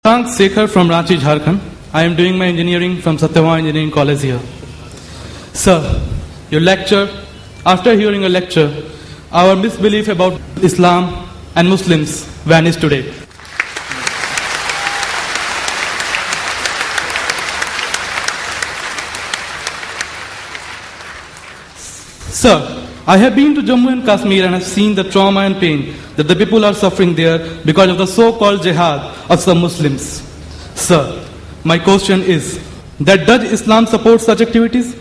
Thanks, Sekhar from Ranchi, Jharkhand. I am doing my engineering from Satyavama Engineering College here. Sir, your lecture, after hearing your lecture, our misbelief about Islam and Muslims vanished today. Sir, I have been to Jammu and Kashmir and have seen the trauma and pain that the people are suffering there because of the so-called jihad of some Muslims. Sir, my question is that does Islam support such activities?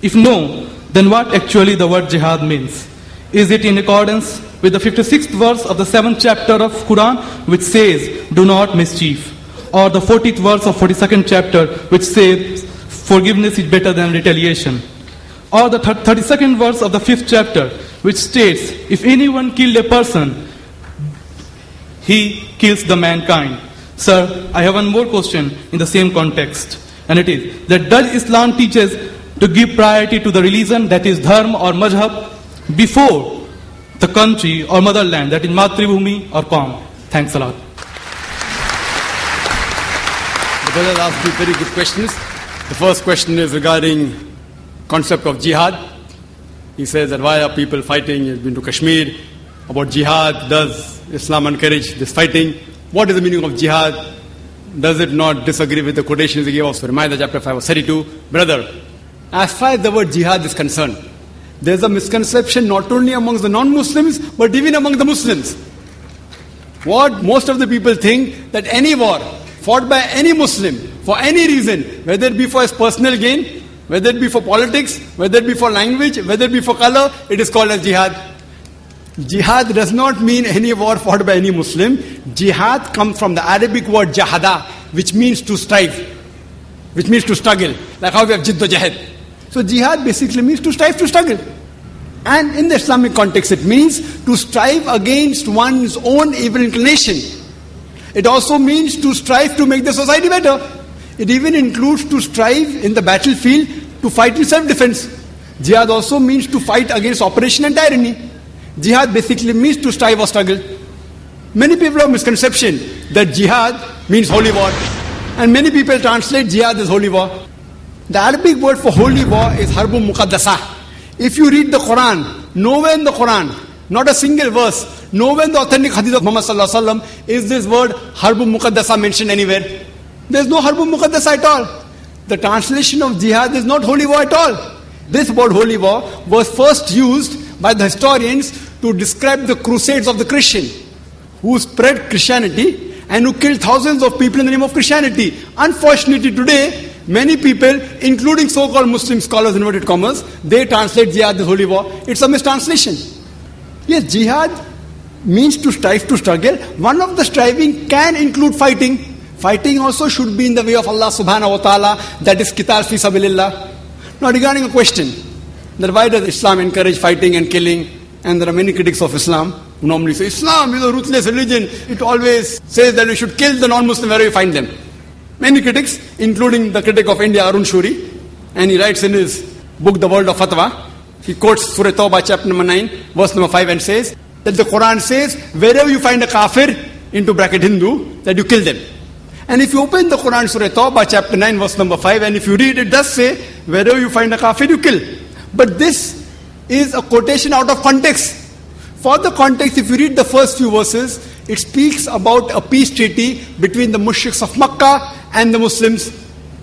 If no, then what actually the word jihad means? Is it in accordance with the 56th verse of the 7th chapter of Quran which says, do not mischief? Or the 40th verse of 42nd chapter which says, forgiveness is better than retaliation? Or the 32nd verse of the 5th chapter which states, if anyone killed a person, he kills the mankind. Sir, I have one more question in the same context. And it is, that does Islam teaches to give priority to the religion, that is dharma or mazhab, before the country or motherland, that is matribhumi or Qaum? Thanks a lot. The brother asked you very good questions. The first question is regarding concept of jihad. He says that why are people fighting? He's been to Kashmir. About jihad, does Islam encourage this fighting? What is the meaning of jihad? Does it not disagree with the quotations he gave of Surah Ma'idah chapter 5 verse 32? Brother, as far as the word jihad is concerned, there's a misconception not only amongst the non-Muslims, but even among the Muslims. What most of the people think, that any war fought by any Muslim for any reason, whether it be for his personal gain, whether it be for politics, whether it be for language, whether it be for color, it is called as jihad. Jihad does not mean any war fought by any Muslim. Jihad comes from the Arabic word jahada, which means to strive, which means to struggle. Like how we have jiddu jahad. So jihad basically means to strive, to struggle. And in the Islamic context, it means to strive against one's own evil inclination. It also means to strive to make the society better. It even includes to strive in the battlefield to fight in self-defense. Jihad also means to fight against oppression and tyranny. Jihad basically means to strive or struggle. Many people have misconception that jihad means holy war. And many people translate jihad as holy war. The Arabic word for holy war is harbun muqaddasa. If you read the Quran, nowhere in the Quran, not a single verse, nowhere in the authentic hadith of Muhammad sallallahu alaihi wasallam is this word harbun muqaddasa mentioned anywhere. There's no harbun muqaddasa at all. The translation of jihad is not holy war at all. This word holy war was first used by the historians to describe the crusades of the Christian, who spread Christianity and who killed thousands of people in the name of Christianity. Unfortunately today, many people, including so-called Muslim scholars, inverted commas, they translate jihad as holy war. It's a mistranslation. Yes, jihad means to strive, to struggle. One of the striving can include fighting. Fighting also should be in the way of Allah subhanahu wa ta'ala, that is qital fi sabilillah. Now regarding a question, that why does Islam encourage fighting and killing? And there are many critics of Islam who normally say, Islam is a ruthless religion. It always says that we should kill the non-Muslim wherever we find them. Many critics, including the critic of India, Arun Shuri, and he writes in his book, The World of Fatwa, he quotes Surah Tawbah chapter number 9, verse number 5 and says, that the Quran says, wherever you find a kafir, into bracket Hindu, that you kill them. And if you open the Quran, Surah Tawbah chapter 9, verse number 5, and if you read, it does say, wherever you find a kafir, you kill. But this is a quotation out of context. For the context, if you read the first few verses, it speaks about a peace treaty between the mushriks of Makkah and the Muslims.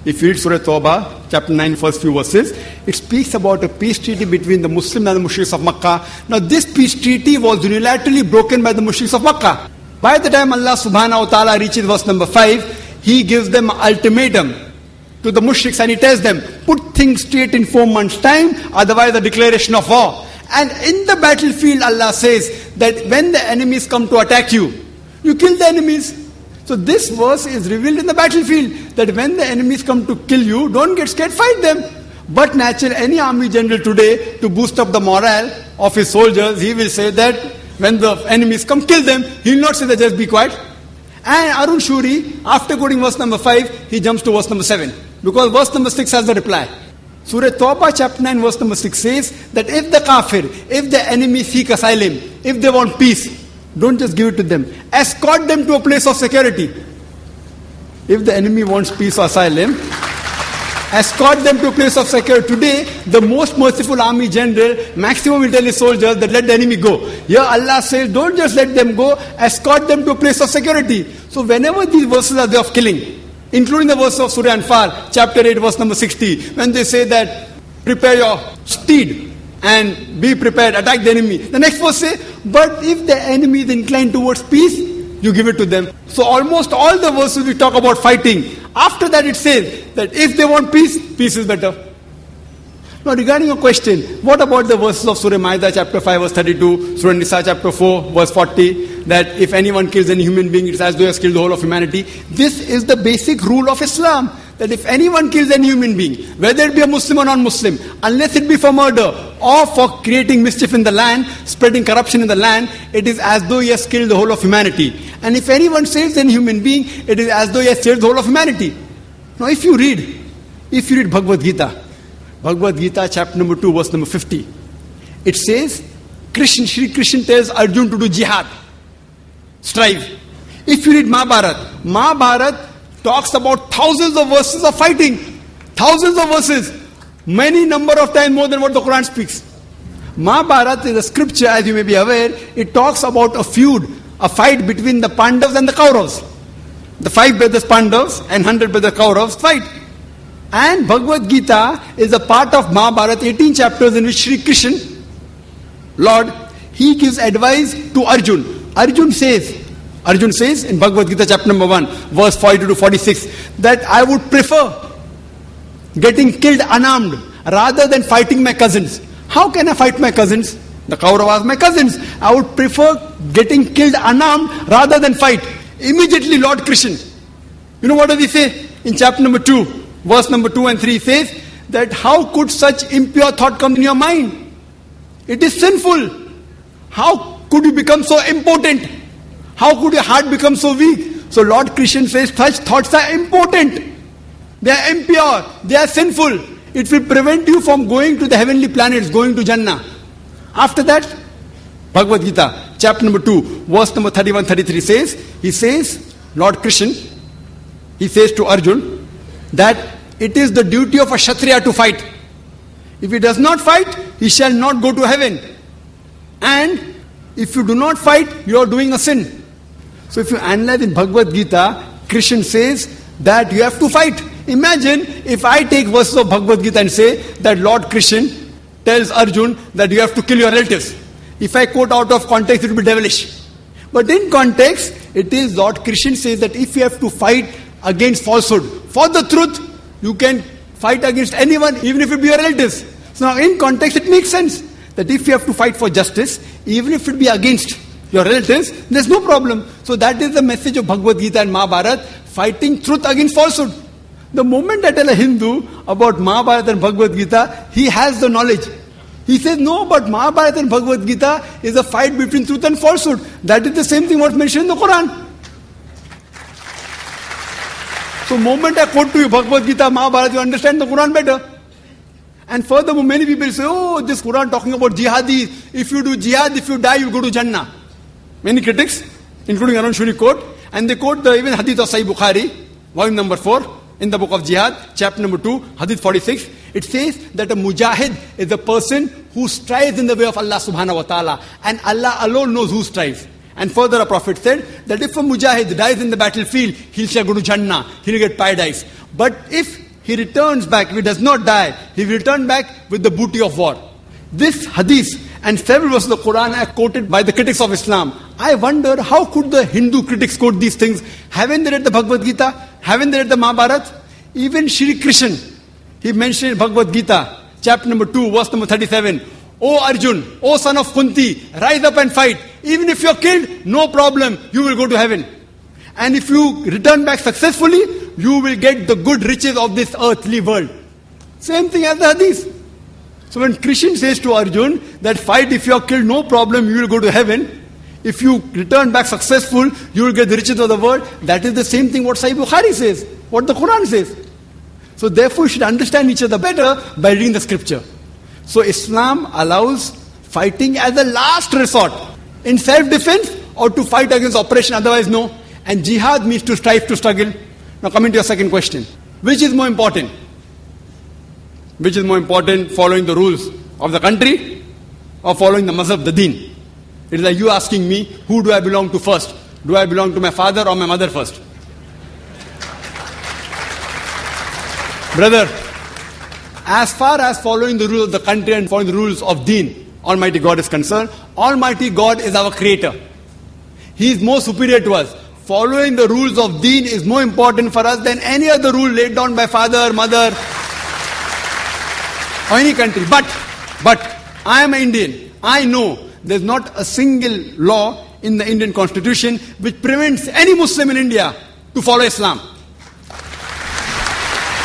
If you read Surah Tawbah, chapter 9, first few verses, it speaks about a peace treaty between the Muslims and the mushriks of Makkah. Now this peace treaty was unilaterally broken by the mushriks of Makkah. By the time Allah subhanahu wa ta'ala reaches verse number 5, He gives them an ultimatum to the mushriks and He tells them, put things straight in 4 months' time, otherwise a declaration of war. And in the battlefield, Allah says that when the enemies come to attack you, you kill the enemies. So this verse is revealed in the battlefield, that when the enemies come to kill you, don't get scared, fight them. But naturally, any army general today, to boost up the morale of his soldiers, he will say that when the enemies come, kill them. He will not say that just be quiet. And Arun Shuri, after quoting verse number 5, he jumps to verse number 7. Because verse number 6 has the reply. Surah Tawbah chapter 9 verse number 6 says that if the kafir, if the enemy seek asylum, if they want peace, don't just give it to them. Escort them to a place of security. if the enemy wants peace or asylum, escort them to a place of security. Today, the most merciful army general, maximum will tell his soldiers that let the enemy go. Here Allah says, don't just let them go, escort them to a place of security. So whenever these verses are there of killing, including the verse of Surah Anfal, chapter 8, verse number 60, when they say that, prepare your steed and be prepared, attack the enemy. The next verse says, but if the enemy is inclined towards peace, you give it to them. So almost all the verses we talk about fighting. After that it says that if they want peace, peace is better. Now regarding your question, what about the verses of Surah Ma'idah chapter 5 verse 32, Surah Nisa chapter 4 verse 40, that if anyone kills any human being, it's as though he has killed the whole of humanity. This is the basic rule of Islam, that if anyone kills any human being, whether it be a Muslim or non-Muslim, unless it be for murder or for creating mischief in the land, spreading corruption in the land, it is as though he has killed the whole of humanity. And if anyone saves any human being, it is as though he has saved the whole of humanity. Now if you read Bhagavad Gita chapter number 2 verse number 50, it says, Shri Krishna tells Arjun to do jihad, strive. If you read Mahabharata talks about thousands of verses of fighting, thousands of verses, many number of times more than what the Quran speaks. Mahabharata is a scripture, as you may be aware, it talks about a feud, a fight between the Pandavas and the Kauravas. The 5 brothers Pandavas and 100 brothers Kauravas fight. And Bhagavad Gita is a part of Mahabharata, 18 chapters in which Shri Krishna, Lord, he gives advice to Arjun. Arjun says in Bhagavad Gita chapter number 1, verse 42 to 46, that I would prefer getting killed unarmed rather than fighting my cousins. How can I fight my cousins? The Kauravas, my cousins. I would prefer getting killed unarmed rather than fight. Immediately Lord Krishna, you know what does he say? In chapter number 2, verse number 2 and 3 says that how could such impure thought come in your mind? It is sinful. How could you become so impotent? How could your heart become so weak? So Lord Krishna says such thoughts are impotent. They are impure. They are sinful. It will prevent you from going to the heavenly planets, going to Jannah. After that, Bhagavad Gita, chapter number 2, verse number 31-33 says, he says, Lord Krishna, he says to Arjun, that it is the duty of a Kshatriya to fight. If he does not fight, he shall not go to heaven. And if you do not fight, you are doing a sin. So if you analyze in Bhagavad Gita, Krishna says that you have to fight. Imagine if I take verses of Bhagavad Gita and say that Lord Krishna tells Arjun that you have to kill your relatives. If I quote out of context, it will be devilish. But in context, it is Lord Krishna says that if you have to fight against falsehood, for the truth, you can fight against anyone, even if it be your relatives. So now in context, it makes sense that if you have to fight for justice, even if it be against your relatives, there's no problem. So that is the message of Bhagavad Gita and Mahabharata, fighting truth against falsehood. The moment I tell a Hindu about Mahabharata and Bhagavad Gita, he has the knowledge. He says, no, but Mahabharata and Bhagavad Gita is a fight between truth and falsehood. That is the same thing what's mentioned in the Quran. So moment I quote to you Bhagavad Gita, Mahabharata, you understand the Quran better. And furthermore, many people say, oh, this Quran talking about jihadis. If you do jihad, if you die, you go to Jannah. Many critics, including Arun Shuri, quote. And they quote the even hadith of Sahih Bukhari, volume number 4, in the book of Jihad, chapter number 2, hadith 46. It says that a mujahid is a person who strives in the way of Allah subhanahu wa ta'ala. And Allah alone knows who strives. And further a prophet said that if a mujahid dies in the battlefield, he shall go to Jannah, he will get paradise. But if he returns back, if he does not die, he will return back with the booty of war. This hadith and several verses of the Quran are quoted by the critics of Islam. I wonder how could the Hindu critics quote these things? Haven't they read the Bhagavad Gita? Haven't they read the Mahabharata? Even Shri Krishna, he mentioned in Bhagavad Gita, chapter number 2, verse number 37. O Arjun, O son of Kunti, rise up and fight. Even if you're killed, no problem, you will go to heaven. And if you return back successfully, you will get the good riches of this earthly world. Same thing as the hadith. So when Krishna says to Arjun that fight, if you are killed, no problem, you will go to heaven. If you return back successful, you will get the riches of the world. That is the same thing what Sahih Bukhari says, what the Quran says. So therefore, you should understand each other better by reading the scripture. So Islam allows fighting as a last resort, in self-defense or to fight against oppression, otherwise no. And jihad means to strive, to struggle. Now coming to your second question. Which is more important? Which is more important, following the rules of the country or following the mazhab, the deen? It is like you asking me, who do I belong to first? Do I belong to my father or my mother first? Brother, as far as following the rules of the country and following the rules of deen, Almighty God is concerned, Almighty God is our creator. He is more superior to us. Following the rules of deen is more important for us than any other rule laid down by father, mother, or any country. But I am an Indian. I know there's not a single law in the Indian constitution which prevents any Muslim in India to follow Islam.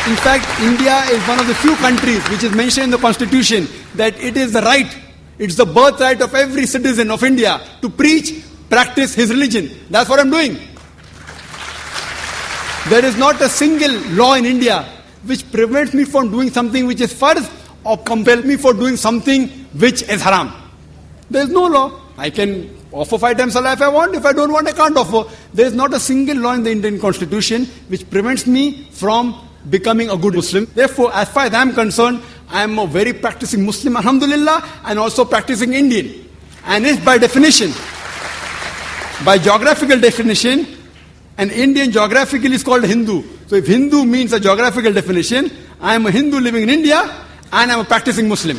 In fact, India is one of the few countries which is mentioned in the constitution that it is the right, it's the birthright of every citizen of India to preach, practice his religion. That's what I'm doing. There is not a single law in India which prevents me from doing something which is farz or compels me for doing something which is haram. There is no law. I can offer 5 times salah if I want. If I don't want, I can't offer. There is not a single law in the Indian constitution which prevents me from becoming a good Muslim. Therefore, as far as I am concerned, I am a very practicing Muslim, alhamdulillah, and also practicing Indian. And if by definition, by geographical definition, an Indian geographically is called a Hindu. So if Hindu means a geographical definition, I am a Hindu living in India and I am a practicing Muslim.